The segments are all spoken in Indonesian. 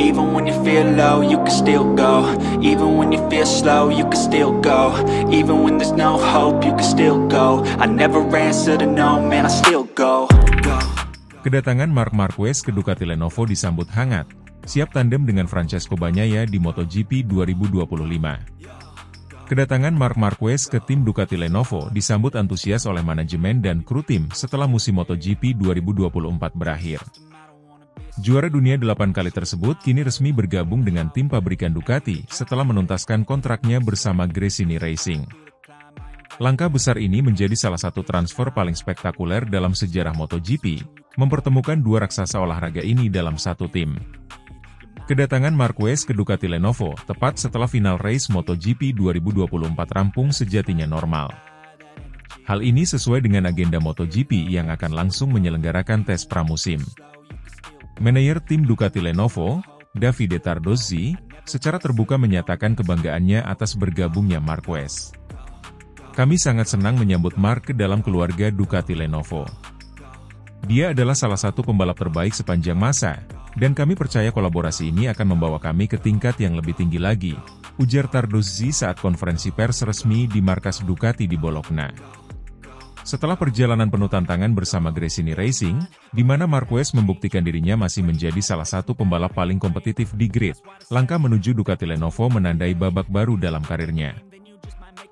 Even when you feel low, you can still go. Even when you feel slow, you can still go. Even when there's no hope, you can still go. I never answer to no, man, I still go. Kedatangan Marc Marquez ke Ducati Lenovo disambut hangat, siap tandem dengan Francesco Bagnaia di MotoGP 2025. Kedatangan Marc Marquez ke tim Ducati Lenovo disambut antusias oleh manajemen dan kru tim setelah musim MotoGP 2024 berakhir. Juara dunia 8 kali tersebut kini resmi bergabung dengan tim pabrikan Ducati setelah menuntaskan kontraknya bersama Gresini Racing. Langkah besar ini menjadi salah satu transfer paling spektakuler dalam sejarah MotoGP, mempertemukan dua raksasa olahraga ini dalam satu tim. Kedatangan Marquez ke Ducati Lenovo tepat setelah final race MotoGP 2024 rampung sejatinya normal. Hal ini sesuai dengan agenda MotoGP yang akan langsung menyelenggarakan tes pramusim. Manajer tim Ducati Lenovo, Davide Tardozzi, secara terbuka menyatakan kebanggaannya atas bergabungnya Marquez. Kami sangat senang menyambut Marc ke dalam keluarga Ducati Lenovo. Dia adalah salah satu pembalap terbaik sepanjang masa, dan kami percaya kolaborasi ini akan membawa kami ke tingkat yang lebih tinggi lagi, ujar Tardozzi saat konferensi pers resmi di markas Ducati di Bologna. Setelah perjalanan penuh tantangan bersama Gresini Racing, di mana Marquez membuktikan dirinya masih menjadi salah satu pembalap paling kompetitif di grid, langkah menuju Ducati Lenovo menandai babak baru dalam karirnya.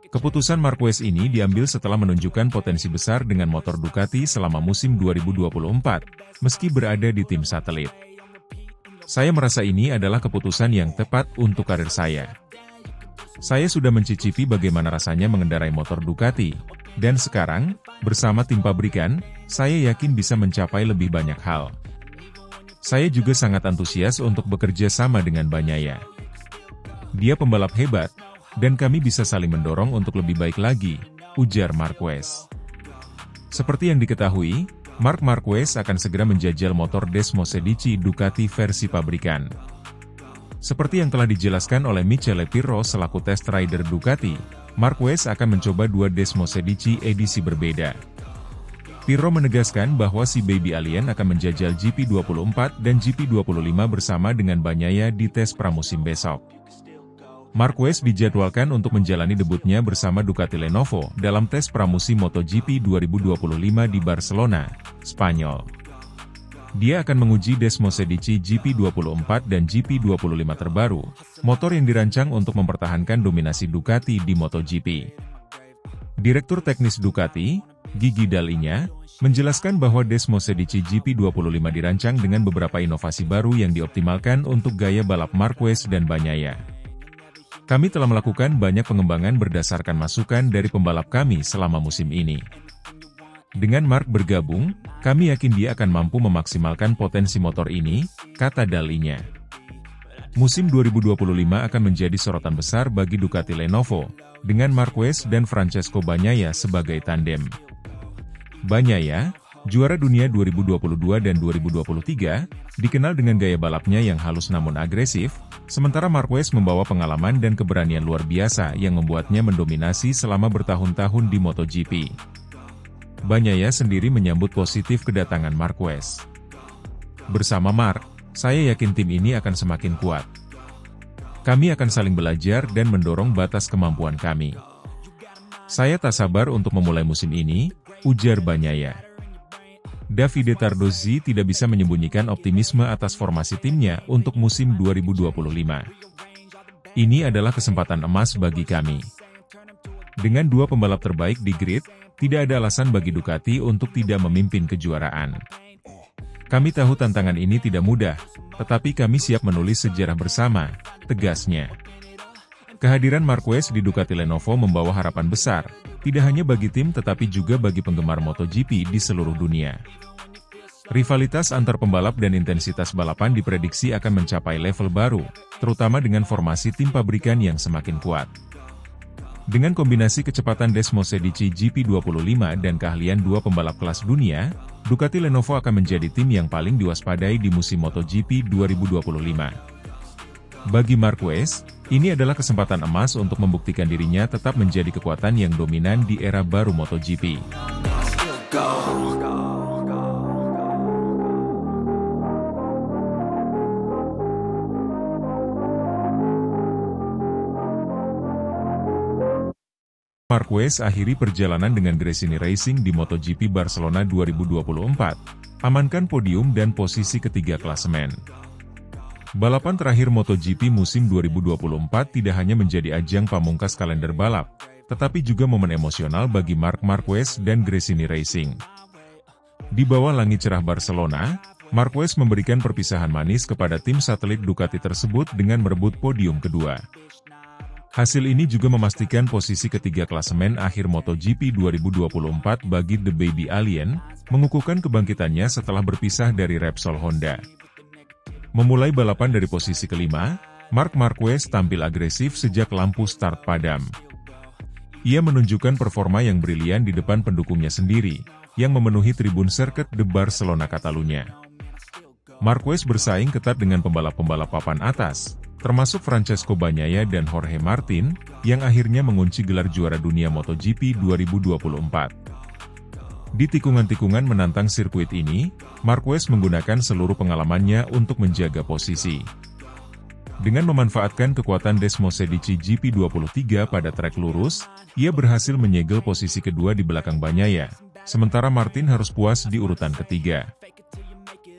Keputusan Marquez ini diambil setelah menunjukkan potensi besar dengan motor Ducati selama musim 2024, meski berada di tim satelit. Saya merasa ini adalah keputusan yang tepat untuk karir saya. Saya sudah mencicipi bagaimana rasanya mengendarai motor Ducati, dan sekarang, bersama tim pabrikan, saya yakin bisa mencapai lebih banyak hal. Saya juga sangat antusias untuk bekerja sama dengan Bagnaia. Dia pembalap hebat, dan kami bisa saling mendorong untuk lebih baik lagi, ujar Marquez. Seperti yang diketahui, Marc Marquez akan segera menjajal motor Desmosedici Ducati versi pabrikan. Seperti yang telah dijelaskan oleh Michele Pirro selaku test rider Ducati, Marquez akan mencoba dua Desmosedici edisi berbeda. Pirro menegaskan bahwa si Baby Alien akan menjajal GP24 dan GP25 bersama dengan Bagnaia di tes pramusim besok. Marquez dijadwalkan untuk menjalani debutnya bersama Ducati Lenovo dalam tes pramusim MotoGP 2025 di Barcelona, Spanyol. Dia akan menguji Desmosedici GP24 dan GP25 terbaru, motor yang dirancang untuk mempertahankan dominasi Ducati di MotoGP. Direktur teknis Ducati, Gigi Dall'Igna, menjelaskan bahwa Desmosedici GP25 dirancang dengan beberapa inovasi baru yang dioptimalkan untuk gaya balap Marquez dan Bagnaia. Kami telah melakukan banyak pengembangan berdasarkan masukan dari pembalap kami selama musim ini. Dengan Marc bergabung, kami yakin dia akan mampu memaksimalkan potensi motor ini, kata Dall'Igna. Musim 2025 akan menjadi sorotan besar bagi Ducati Lenovo, dengan Marquez dan Francesco Bagnaia sebagai tandem. Bagnaia, juara dunia 2022 dan 2023, dikenal dengan gaya balapnya yang halus namun agresif, sementara Marquez membawa pengalaman dan keberanian luar biasa yang membuatnya mendominasi selama bertahun-tahun di MotoGP. Bagnaia sendiri menyambut positif kedatangan Marquez. Bersama Marc, saya yakin tim ini akan semakin kuat. Kami akan saling belajar dan mendorong batas kemampuan kami. Saya tak sabar untuk memulai musim ini, ujar Bagnaia. Davide Tardozzi tidak bisa menyembunyikan optimisme atas formasi timnya untuk musim 2025. Ini adalah kesempatan emas bagi kami. Dengan dua pembalap terbaik di grid, tidak ada alasan bagi Ducati untuk tidak memimpin kejuaraan. Kami tahu tantangan ini tidak mudah, tetapi kami siap menulis sejarah bersama, tegasnya. Kehadiran Marquez di Ducati Lenovo membawa harapan besar, tidak hanya bagi tim tetapi juga bagi penggemar MotoGP di seluruh dunia. Rivalitas antar pembalap dan intensitas balapan diprediksi akan mencapai level baru, terutama dengan formasi tim pabrikan yang semakin kuat. Dengan kombinasi kecepatan Desmosedici GP25 dan keahlian dua pembalap kelas dunia, Ducati Lenovo akan menjadi tim yang paling diwaspadai di musim MotoGP 2025. Bagi Marquez, ini adalah kesempatan emas untuk membuktikan dirinya tetap menjadi kekuatan yang dominan di era baru MotoGP. Marquez akhiri perjalanan dengan Gresini Racing di MotoGP Barcelona 2024, amankan podium dan posisi ketiga klasemen. Balapan terakhir MotoGP musim 2024 tidak hanya menjadi ajang pamungkas kalender balap, tetapi juga momen emosional bagi Marc Marquez dan Gresini Racing. Di bawah langit cerah Barcelona, Marquez memberikan perpisahan manis kepada tim satelit Ducati tersebut dengan merebut podium kedua. Hasil ini juga memastikan posisi ketiga klasemen akhir MotoGP 2024 bagi The Baby Alien, mengukuhkan kebangkitannya setelah berpisah dari Repsol Honda. Memulai balapan dari posisi kelima, Marc Marquez tampil agresif sejak lampu start padam. Ia menunjukkan performa yang brilian di depan pendukungnya sendiri, yang memenuhi tribun sirkuit de Barcelona Catalunya. Marquez bersaing ketat dengan pembalap-pembalap papan atas, termasuk Francesco Bagnaia dan Jorge Martin, yang akhirnya mengunci gelar juara dunia MotoGP 2024. Di tikungan-tikungan menantang sirkuit ini, Marquez menggunakan seluruh pengalamannya untuk menjaga posisi. Dengan memanfaatkan kekuatan Desmosedici GP23 pada trek lurus, ia berhasil menyegel posisi kedua di belakang Bagnaia, sementara Martin harus puas di urutan ketiga.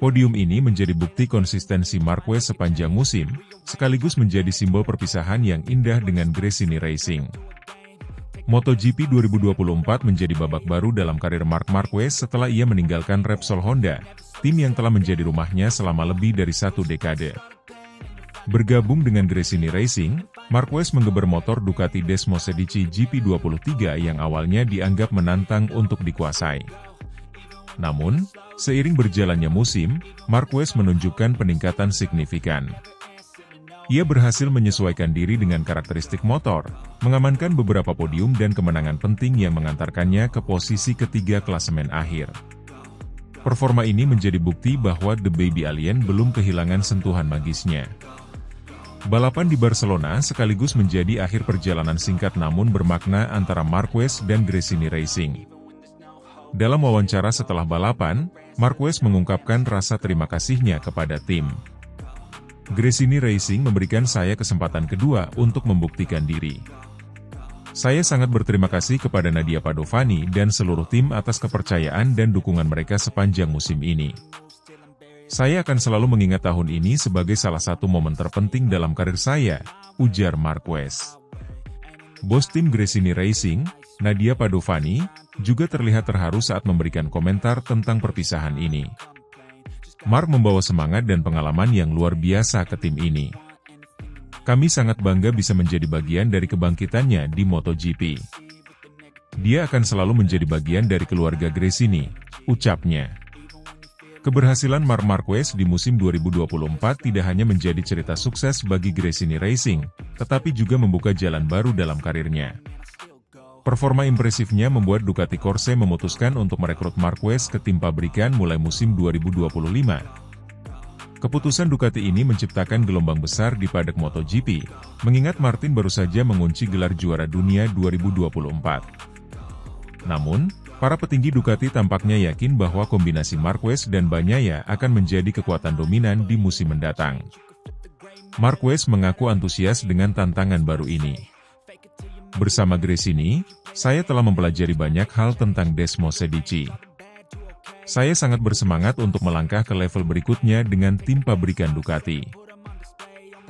Podium ini menjadi bukti konsistensi Marquez sepanjang musim, sekaligus menjadi simbol perpisahan yang indah dengan Gresini Racing. MotoGP 2024 menjadi babak baru dalam karir Marc Marquez setelah ia meninggalkan Repsol Honda, tim yang telah menjadi rumahnya selama lebih dari 1 dekade. Bergabung dengan Gresini Racing, Marquez menggeber motor Ducati Desmosedici GP23 yang awalnya dianggap menantang untuk dikuasai. Namun, seiring berjalannya musim, Marquez menunjukkan peningkatan signifikan. Ia berhasil menyesuaikan diri dengan karakteristik motor, mengamankan beberapa podium dan kemenangan penting yang mengantarkannya ke posisi ketiga klasemen akhir. Performa ini menjadi bukti bahwa The Baby Alien belum kehilangan sentuhan magisnya. Balapan di Barcelona sekaligus menjadi akhir perjalanan singkat namun bermakna antara Marquez dan Gresini Racing. Dalam wawancara setelah balapan, Marquez mengungkapkan rasa terima kasihnya kepada tim. Gresini Racing memberikan saya kesempatan kedua untuk membuktikan diri. Saya sangat berterima kasih kepada Nadia Padovani dan seluruh tim atas kepercayaan dan dukungan mereka sepanjang musim ini. Saya akan selalu mengingat tahun ini sebagai salah satu momen terpenting dalam karir saya, ujar Marquez. Bos tim Gresini Racing, Nadia Padovani, juga terlihat terharu saat memberikan komentar tentang perpisahan ini. Marc membawa semangat dan pengalaman yang luar biasa ke tim ini. Kami sangat bangga bisa menjadi bagian dari kebangkitannya di MotoGP. Dia akan selalu menjadi bagian dari keluarga Gresini, ucapnya. Keberhasilan Marc Marquez di musim 2024 tidak hanya menjadi cerita sukses bagi Gresini Racing, tetapi juga membuka jalan baru dalam karirnya. Performa impresifnya membuat Ducati Corse memutuskan untuk merekrut Marquez ke tim pabrikan mulai musim 2025. Keputusan Ducati ini menciptakan gelombang besar di paddock MotoGP, mengingat Martin baru saja mengunci gelar juara dunia 2024. Namun, para petinggi Ducati tampaknya yakin bahwa kombinasi Marquez dan Bagnaia akan menjadi kekuatan dominan di musim mendatang. Marquez mengaku antusias dengan tantangan baru ini. Bersama Gresini, saya telah mempelajari banyak hal tentang Desmosedici. Saya sangat bersemangat untuk melangkah ke level berikutnya dengan tim pabrikan Ducati.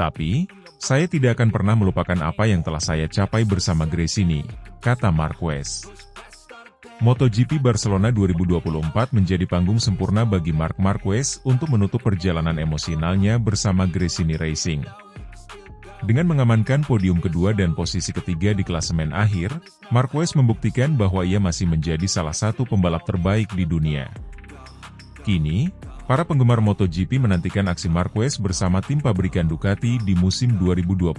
Tapi, saya tidak akan pernah melupakan apa yang telah saya capai bersama Gresini, kata Marquez. MotoGP Barcelona 2024 menjadi panggung sempurna bagi Marc Marquez untuk menutup perjalanan emosionalnya bersama Gresini Racing. Dengan mengamankan podium kedua dan posisi ketiga di klasemen akhir, Marquez membuktikan bahwa ia masih menjadi salah satu pembalap terbaik di dunia. Kini, para penggemar MotoGP menantikan aksi Marquez bersama tim pabrikan Ducati di musim 2025.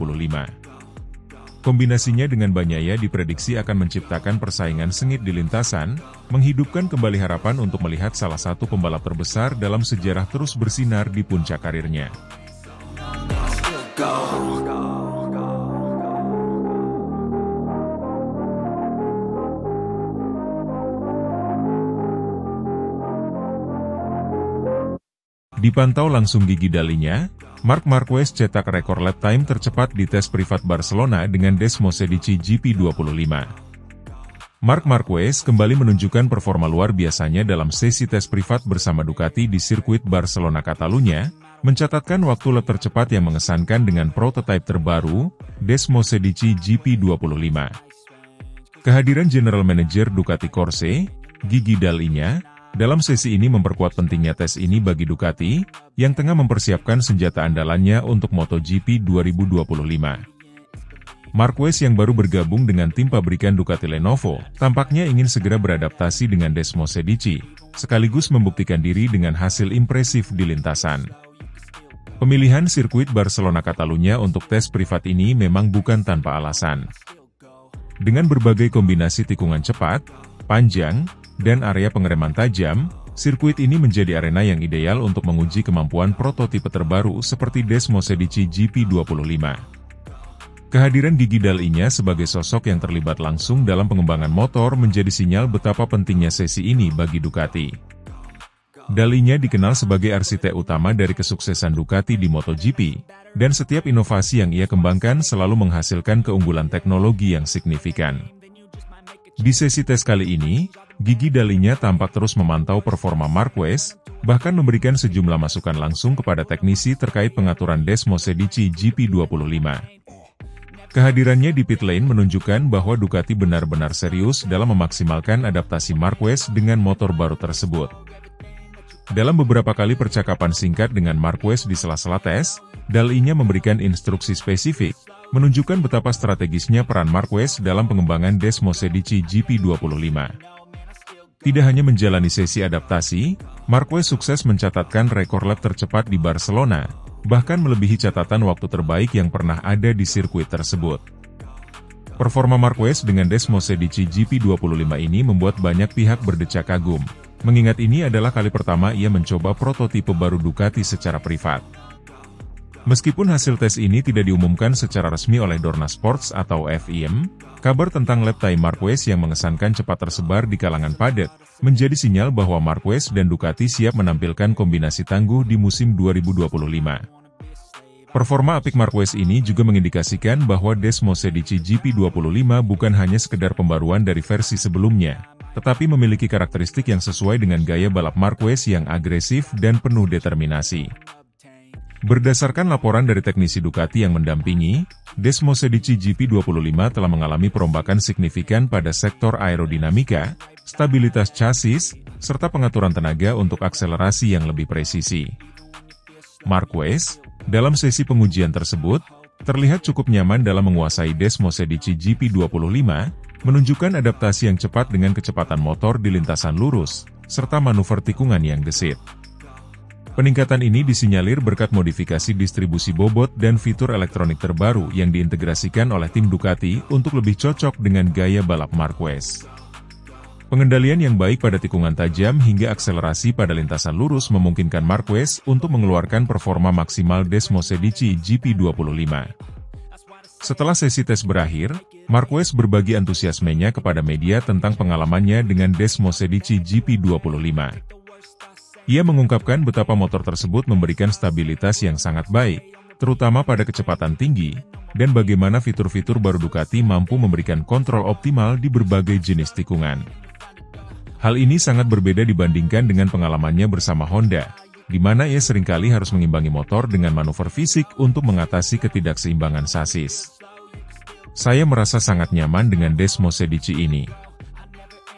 Kombinasinya dengan Bagnaia diprediksi akan menciptakan persaingan sengit di lintasan, menghidupkan kembali harapan untuk melihat salah satu pembalap terbesar dalam sejarah terus bersinar di puncak karirnya. Dipantau langsung gigi dalinya, Marc Marquez cetak rekor lap time tercepat di tes privat Barcelona dengan Desmosedici GP25. Marc Marquez kembali menunjukkan performa luar biasanya dalam sesi tes privat bersama Ducati di sirkuit Barcelona Catalunya, mencatatkan waktu lap tercepat yang mengesankan dengan prototipe terbaru, Desmosedici GP25. Kehadiran General Manager Ducati Corse, Gigi Dall'Igna, dalam sesi ini memperkuat pentingnya tes ini bagi Ducati, yang tengah mempersiapkan senjata andalannya untuk MotoGP 2025. Marquez yang baru bergabung dengan tim pabrikan Ducati Lenovo, tampaknya ingin segera beradaptasi dengan Desmosedici, sekaligus membuktikan diri dengan hasil impresif di lintasan. Pemilihan sirkuit Barcelona Catalunya untuk tes privat ini memang bukan tanpa alasan. Dengan berbagai kombinasi tikungan cepat, panjang, dan area pengereman tajam, sirkuit ini menjadi arena yang ideal untuk menguji kemampuan prototipe terbaru seperti Desmosedici GP25. Kehadiran Gigi Dall'Igna sebagai sosok yang terlibat langsung dalam pengembangan motor menjadi sinyal betapa pentingnya sesi ini bagi Ducati. Dall'Igna dikenal sebagai arsitek utama dari kesuksesan Ducati di MotoGP, dan setiap inovasi yang ia kembangkan selalu menghasilkan keunggulan teknologi yang signifikan. Di sesi tes kali ini, Gigi Dall'Igna tampak terus memantau performa Marquez, bahkan memberikan sejumlah masukan langsung kepada teknisi terkait pengaturan Desmosedici GP25. Kehadirannya di pit lane menunjukkan bahwa Ducati benar-benar serius dalam memaksimalkan adaptasi Marquez dengan motor baru tersebut. Dalam beberapa kali percakapan singkat dengan Marquez di sela-sela tes, Dall'Igna memberikan instruksi spesifik, menunjukkan betapa strategisnya peran Marquez dalam pengembangan Desmosedici GP25. Tidak hanya menjalani sesi adaptasi, Marquez sukses mencatatkan rekor lap tercepat di Barcelona, bahkan melebihi catatan waktu terbaik yang pernah ada di sirkuit tersebut. Performa Marquez dengan Desmosedici GP25 ini membuat banyak pihak berdecak kagum, mengingat ini adalah kali pertama ia mencoba prototipe baru Ducati secara privat. Meskipun hasil tes ini tidak diumumkan secara resmi oleh Dorna Sports atau FIM, kabar tentang lap time Marquez yang mengesankan cepat tersebar di kalangan padat, menjadi sinyal bahwa Marquez dan Ducati siap menampilkan kombinasi tangguh di musim 2025. Performa apik Marquez ini juga mengindikasikan bahwa Desmosedici GP25 bukan hanya sekedar pembaruan dari versi sebelumnya, tetapi memiliki karakteristik yang sesuai dengan gaya balap Marquez yang agresif dan penuh determinasi. Berdasarkan laporan dari teknisi Ducati yang mendampingi, Desmosedici GP25 telah mengalami perombakan signifikan pada sektor aerodinamika, stabilitas chassis, serta pengaturan tenaga untuk akselerasi yang lebih presisi. Marquez, dalam sesi pengujian tersebut, terlihat cukup nyaman dalam menguasai Desmosedici GP25, menunjukkan adaptasi yang cepat dengan kecepatan motor di lintasan lurus, serta manuver tikungan yang gesit. Peningkatan ini disinyalir berkat modifikasi distribusi bobot dan fitur elektronik terbaru yang diintegrasikan oleh tim Ducati untuk lebih cocok dengan gaya balap Marquez. Pengendalian yang baik pada tikungan tajam hingga akselerasi pada lintasan lurus memungkinkan Marquez untuk mengeluarkan performa maksimal Desmosedici GP25. Setelah sesi tes berakhir, Marquez berbagi antusiasmenya kepada media tentang pengalamannya dengan Desmosedici GP25. Ia mengungkapkan betapa motor tersebut memberikan stabilitas yang sangat baik, terutama pada kecepatan tinggi, dan bagaimana fitur-fitur baru Ducati mampu memberikan kontrol optimal di berbagai jenis tikungan. Hal ini sangat berbeda dibandingkan dengan pengalamannya bersama Honda, di mana ia seringkali harus mengimbangi motor dengan manuver fisik untuk mengatasi ketidakseimbangan sasis. Saya merasa sangat nyaman dengan Desmosedici ini.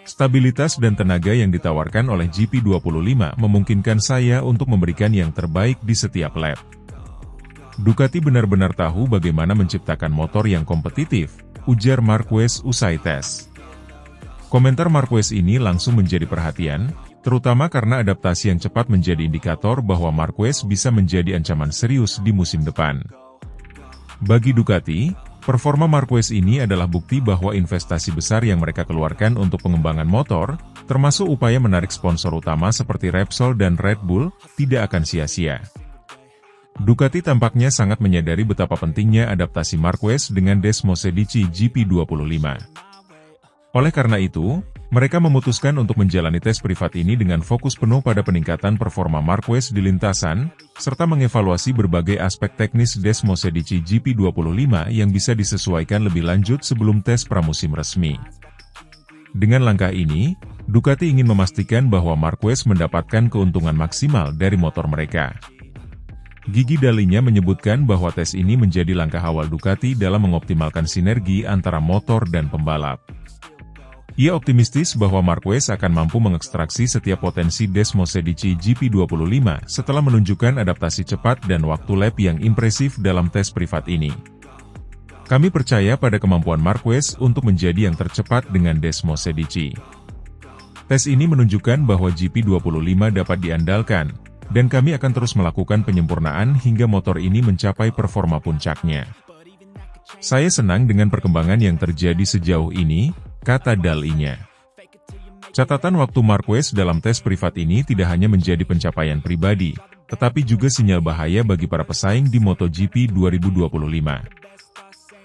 Stabilitas dan tenaga yang ditawarkan oleh GP25 memungkinkan saya untuk memberikan yang terbaik di setiap lap. Ducati benar-benar tahu bagaimana menciptakan motor yang kompetitif, ujar Marquez usai tes. Komentar Marquez ini langsung menjadi perhatian, terutama karena adaptasi yang cepat menjadi indikator bahwa Marquez bisa menjadi ancaman serius di musim depan. Bagi Ducati, performa Marquez ini adalah bukti bahwa investasi besar yang mereka keluarkan untuk pengembangan motor, termasuk upaya menarik sponsor utama seperti Repsol dan Red Bull, tidak akan sia-sia. Ducati tampaknya sangat menyadari betapa pentingnya adaptasi Marquez dengan Desmosedici GP25. Oleh karena itu, mereka memutuskan untuk menjalani tes privat ini dengan fokus penuh pada peningkatan performa Marquez di lintasan, serta mengevaluasi berbagai aspek teknis Desmosedici GP25 yang bisa disesuaikan lebih lanjut sebelum tes pramusim resmi. Dengan langkah ini, Ducati ingin memastikan bahwa Marquez mendapatkan keuntungan maksimal dari motor mereka. Gigi Dalinya menyebutkan bahwa tes ini menjadi langkah awal Ducati dalam mengoptimalkan sinergi antara motor dan pembalap. Ia optimistis bahwa Marquez akan mampu mengekstraksi setiap potensi Desmosedici GP25 setelah menunjukkan adaptasi cepat dan waktu lap yang impresif dalam tes privat ini. Kami percaya pada kemampuan Marquez untuk menjadi yang tercepat dengan Desmosedici. Tes ini menunjukkan bahwa GP25 dapat diandalkan, dan kami akan terus melakukan penyempurnaan hingga motor ini mencapai performa puncaknya. Saya senang dengan perkembangan yang terjadi sejauh ini, kata Dalinya. Catatan waktu Marquez dalam tes privat ini tidak hanya menjadi pencapaian pribadi, tetapi juga sinyal bahaya bagi para pesaing di MotoGP 2025.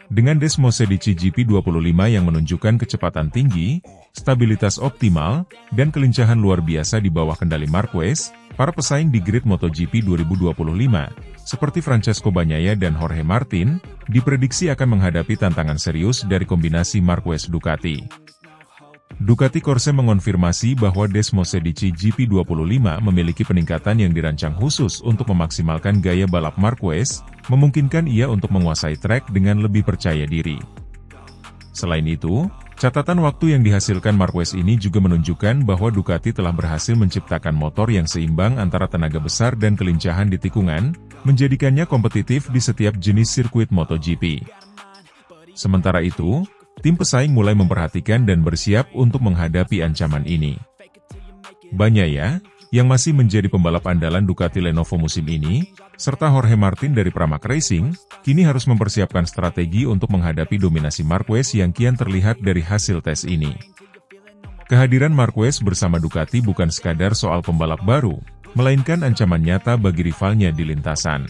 Dengan Desmosedici GP25 yang menunjukkan kecepatan tinggi, stabilitas optimal, dan kelincahan luar biasa di bawah kendali Marquez, para pesaing di grid MotoGP 2025, seperti Francesco Bagnaia dan Jorge Martin, diprediksi akan menghadapi tantangan serius dari kombinasi Marquez-Ducati. Ducati Corse mengonfirmasi bahwa Desmosedici GP25 memiliki peningkatan yang dirancang khusus untuk memaksimalkan gaya balap Marquez, memungkinkan ia untuk menguasai trek dengan lebih percaya diri. Selain itu, catatan waktu yang dihasilkan Marquez ini juga menunjukkan bahwa Ducati telah berhasil menciptakan motor yang seimbang antara tenaga besar dan kelincahan di tikungan, menjadikannya kompetitif di setiap jenis sirkuit MotoGP. Sementara itu, tim pesaing mulai memperhatikan dan bersiap untuk menghadapi ancaman ini. Bagnaia, yang masih menjadi pembalap andalan Ducati Lenovo musim ini, serta Jorge Martin dari Pramac Racing, kini harus mempersiapkan strategi untuk menghadapi dominasi Marquez yang kian terlihat dari hasil tes ini. Kehadiran Marquez bersama Ducati bukan sekadar soal pembalap baru, melainkan ancaman nyata bagi rivalnya di lintasan.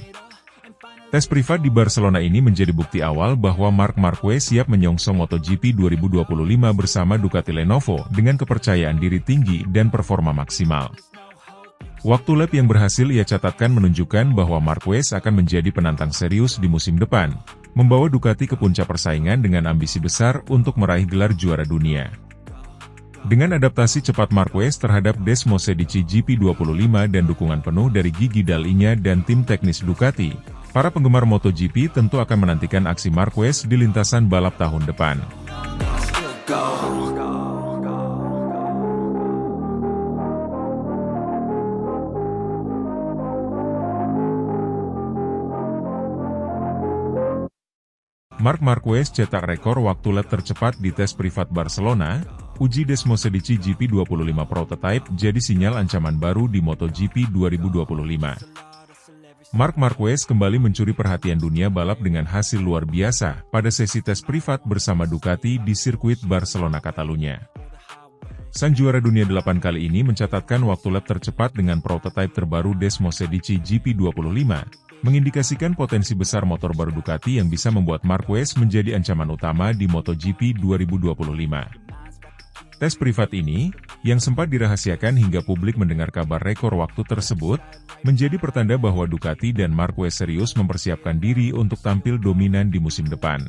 Tes privat di Barcelona ini menjadi bukti awal bahwa Marc Marquez siap menyongsong MotoGP 2025 bersama Ducati Lenovo dengan kepercayaan diri tinggi dan performa maksimal. Waktu lap yang berhasil ia catatkan menunjukkan bahwa Marquez akan menjadi penantang serius di musim depan, membawa Ducati ke puncak persaingan dengan ambisi besar untuk meraih gelar juara dunia. Dengan adaptasi cepat Marquez terhadap Desmosedici GP25 dan dukungan penuh dari Gigi Dalinya dan tim teknis Ducati, para penggemar MotoGP tentu akan menantikan aksi Marquez di lintasan balap tahun depan. Marc Marquez cetak rekor waktu lap tercepat di tes privat Barcelona. Uji Desmosedici GP25 Prototype jadi sinyal ancaman baru di MotoGP 2025. Marc Marquez kembali mencuri perhatian dunia balap dengan hasil luar biasa pada sesi tes privat bersama Ducati di sirkuit Barcelona Catalunya. Sang juara dunia 8 kali ini mencatatkan waktu lap tercepat dengan prototipe terbaru Desmosedici GP25, mengindikasikan potensi besar motor baru Ducati yang bisa membuat Marquez menjadi ancaman utama di MotoGP 2025. Tes privat ini, yang sempat dirahasiakan hingga publik mendengar kabar rekor waktu tersebut, menjadi pertanda bahwa Ducati dan Marquez serius mempersiapkan diri untuk tampil dominan di musim depan.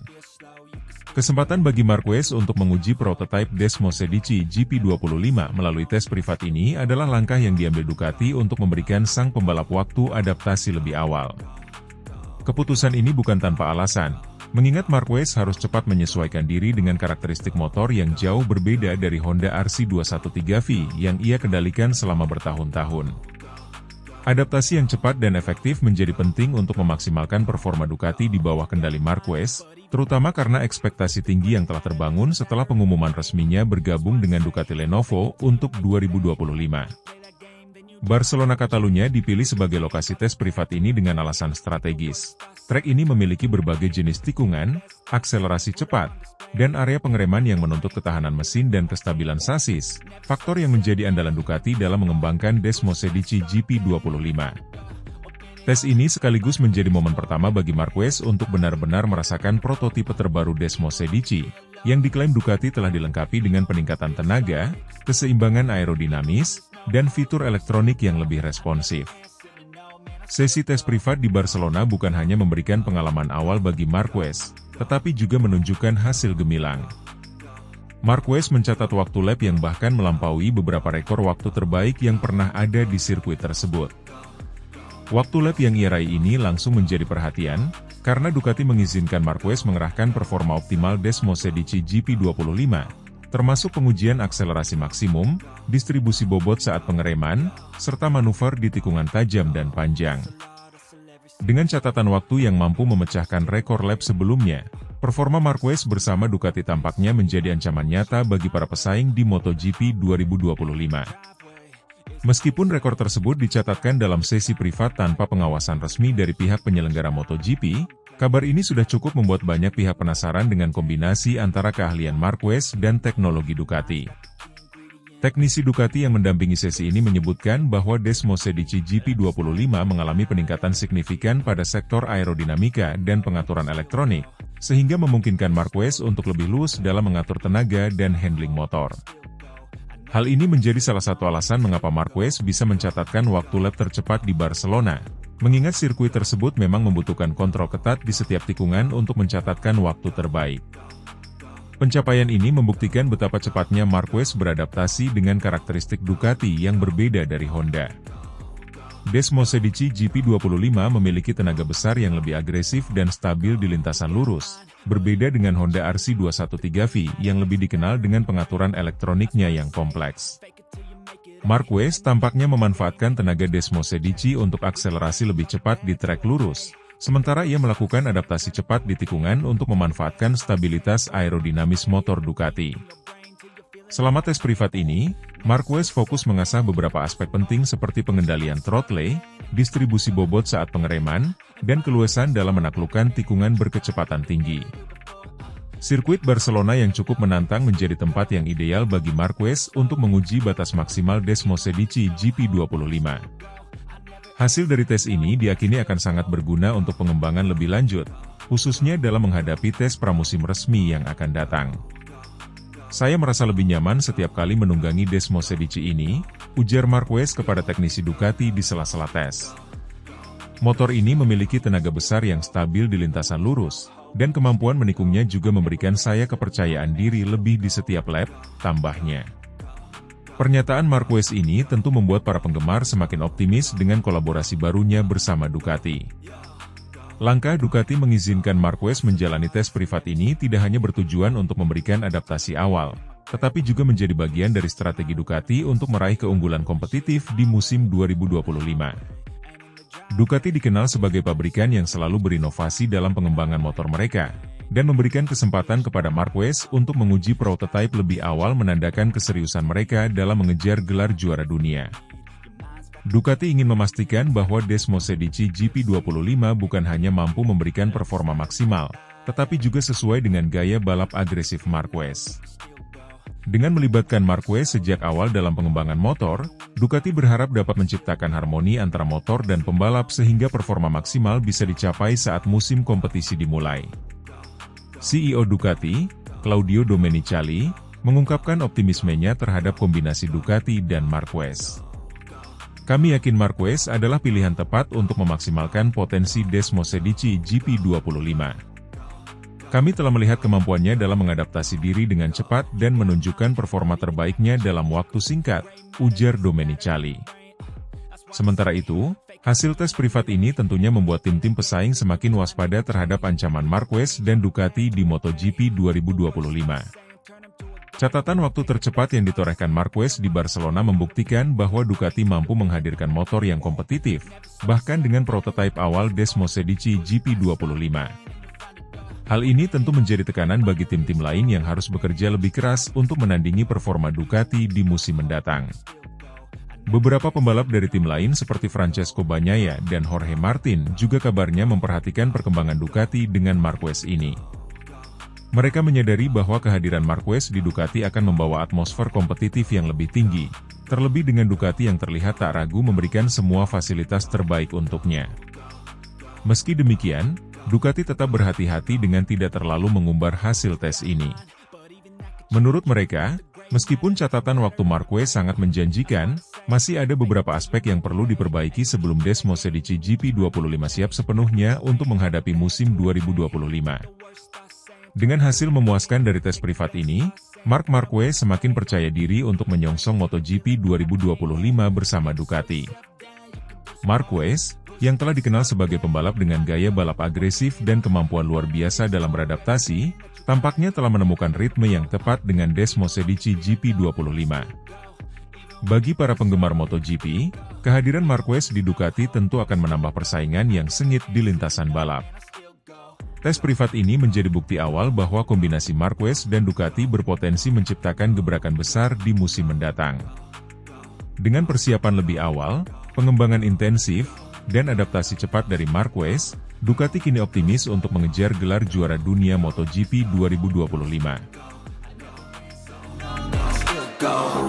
Kesempatan bagi Marquez untuk menguji prototipe Desmosedici GP25 melalui tes privat ini adalah langkah yang diambil Ducati untuk memberikan sang pembalap waktu adaptasi lebih awal. Keputusan ini bukan tanpa alasan, mengingat Marquez harus cepat menyesuaikan diri dengan karakteristik motor yang jauh berbeda dari Honda RC213V yang ia kendalikan selama bertahun-tahun. Adaptasi yang cepat dan efektif menjadi penting untuk memaksimalkan performa Ducati di bawah kendali Marquez, terutama karena ekspektasi tinggi yang telah terbangun setelah pengumuman resminya bergabung dengan Ducati Lenovo untuk 2025. Barcelona Catalunya dipilih sebagai lokasi tes privat ini dengan alasan strategis. Trek ini memiliki berbagai jenis tikungan, akselerasi cepat, dan area pengereman yang menuntut ketahanan mesin dan kestabilan sasis, faktor yang menjadi andalan Ducati dalam mengembangkan Desmosedici GP25. Tes ini sekaligus menjadi momen pertama bagi Marquez untuk benar-benar merasakan prototipe terbaru Desmosedici, yang diklaim Ducati telah dilengkapi dengan peningkatan tenaga, keseimbangan aerodinamis, dan fitur elektronik yang lebih responsif. Sesi tes privat di Barcelona bukan hanya memberikan pengalaman awal bagi Marquez, tetapi juga menunjukkan hasil gemilang. Marquez mencatat waktu lap yang bahkan melampaui beberapa rekor waktu terbaik yang pernah ada di sirkuit tersebut. Waktu lap yang ia raih ini langsung menjadi perhatian, karena Ducati mengizinkan Marquez mengerahkan performa optimal Desmosedici GP25, termasuk pengujian akselerasi maksimum, distribusi bobot saat pengereman, serta manuver di tikungan tajam dan panjang. Dengan catatan waktu yang mampu memecahkan rekor lap sebelumnya, performa Marquez bersama Ducati tampaknya menjadi ancaman nyata bagi para pesaing di MotoGP 2025. Meskipun rekor tersebut dicatatkan dalam sesi privat tanpa pengawasan resmi dari pihak penyelenggara MotoGP, kabar ini sudah cukup membuat banyak pihak penasaran dengan kombinasi antara keahlian Marquez dan teknologi Ducati. Teknisi Ducati yang mendampingi sesi ini menyebutkan bahwa Desmosedici GP25 mengalami peningkatan signifikan pada sektor aerodinamika dan pengaturan elektronik, sehingga memungkinkan Marquez untuk lebih luas dalam mengatur tenaga dan handling motor. Hal ini menjadi salah satu alasan mengapa Marquez bisa mencatatkan waktu lap tercepat di Barcelona, mengingat sirkuit tersebut memang membutuhkan kontrol ketat di setiap tikungan untuk mencatatkan waktu terbaik. Pencapaian ini membuktikan betapa cepatnya Marquez beradaptasi dengan karakteristik Ducati yang berbeda dari Honda. Desmosedici GP25 memiliki tenaga besar yang lebih agresif dan stabil di lintasan lurus, berbeda dengan Honda RC213V yang lebih dikenal dengan pengaturan elektroniknya yang kompleks. Marquez tampaknya memanfaatkan tenaga Desmosedici untuk akselerasi lebih cepat di trek lurus, sementara ia melakukan adaptasi cepat di tikungan untuk memanfaatkan stabilitas aerodinamis motor Ducati. Selama tes privat ini, Marquez fokus mengasah beberapa aspek penting seperti pengendalian throttle, distribusi bobot saat pengereman, dan keluasan dalam menaklukkan tikungan berkecepatan tinggi. Sirkuit Barcelona yang cukup menantang menjadi tempat yang ideal bagi Marquez untuk menguji batas maksimal Desmosedici GP25. Hasil dari tes ini diyakini akan sangat berguna untuk pengembangan lebih lanjut, khususnya dalam menghadapi tes pramusim resmi yang akan datang. Saya merasa lebih nyaman setiap kali menunggangi Desmosedici ini, ujar Marquez kepada teknisi Ducati di sela-sela tes. Motor ini memiliki tenaga besar yang stabil di lintasan lurus, dan kemampuan menikungnya juga memberikan saya kepercayaan diri lebih di setiap lap, tambahnya. Pernyataan Marquez ini tentu membuat para penggemar semakin optimis dengan kolaborasi barunya bersama Ducati. Langkah Ducati mengizinkan Marquez menjalani tes privat ini tidak hanya bertujuan untuk memberikan adaptasi awal, tetapi juga menjadi bagian dari strategi Ducati untuk meraih keunggulan kompetitif di musim 2025. Ducati dikenal sebagai pabrikan yang selalu berinovasi dalam pengembangan motor mereka, dan memberikan kesempatan kepada Marquez untuk menguji prototipe lebih awal menandakan keseriusan mereka dalam mengejar gelar juara dunia. Ducati ingin memastikan bahwa Desmosedici GP25 bukan hanya mampu memberikan performa maksimal, tetapi juga sesuai dengan gaya balap agresif Marquez. Dengan melibatkan Marquez sejak awal dalam pengembangan motor, Ducati berharap dapat menciptakan harmoni antara motor dan pembalap sehingga performa maksimal bisa dicapai saat musim kompetisi dimulai. CEO Ducati, Claudio Domenicali, mengungkapkan optimismenya terhadap kombinasi Ducati dan Marquez. Kami yakin Marquez adalah pilihan tepat untuk memaksimalkan potensi Desmosedici GP25. Kami telah melihat kemampuannya dalam mengadaptasi diri dengan cepat dan menunjukkan performa terbaiknya dalam waktu singkat, ujar Domenicali. Sementara itu, hasil tes privat ini tentunya membuat tim-tim pesaing semakin waspada terhadap ancaman Marquez dan Ducati di MotoGP 2025. Catatan waktu tercepat yang ditorehkan Marquez di Barcelona membuktikan bahwa Ducati mampu menghadirkan motor yang kompetitif, bahkan dengan prototipe awal Desmosedici GP25. Hal ini tentu menjadi tekanan bagi tim-tim lain yang harus bekerja lebih keras untuk menandingi performa Ducati di musim mendatang. Beberapa pembalap dari tim lain seperti Francesco Bagnaia dan Jorge Martin juga kabarnya memperhatikan perkembangan Ducati dengan Marquez ini. Mereka menyadari bahwa kehadiran Marquez di Ducati akan membawa atmosfer kompetitif yang lebih tinggi, terlebih dengan Ducati yang terlihat tak ragu memberikan semua fasilitas terbaik untuknya. Meski demikian, Ducati tetap berhati-hati dengan tidak terlalu mengumbar hasil tes ini. Menurut mereka, meskipun catatan waktu Marquez sangat menjanjikan, masih ada beberapa aspek yang perlu diperbaiki sebelum Desmosedici GP25 siap sepenuhnya untuk menghadapi musim 2025. Dengan hasil memuaskan dari tes privat ini, Marc Marquez semakin percaya diri untuk menyongsong MotoGP 2025 bersama Ducati. Marquez, yang telah dikenal sebagai pembalap dengan gaya balap agresif dan kemampuan luar biasa dalam beradaptasi, tampaknya telah menemukan ritme yang tepat dengan Desmosedici GP25. Bagi para penggemar MotoGP, kehadiran Marquez di Ducati tentu akan menambah persaingan yang sengit di lintasan balap. Tes privat ini menjadi bukti awal bahwa kombinasi Marquez dan Ducati berpotensi menciptakan gebrakan besar di musim mendatang. Dengan persiapan lebih awal, pengembangan intensif, dan adaptasi cepat dari Marquez, Ducati kini optimis untuk mengejar gelar juara dunia MotoGP 2025.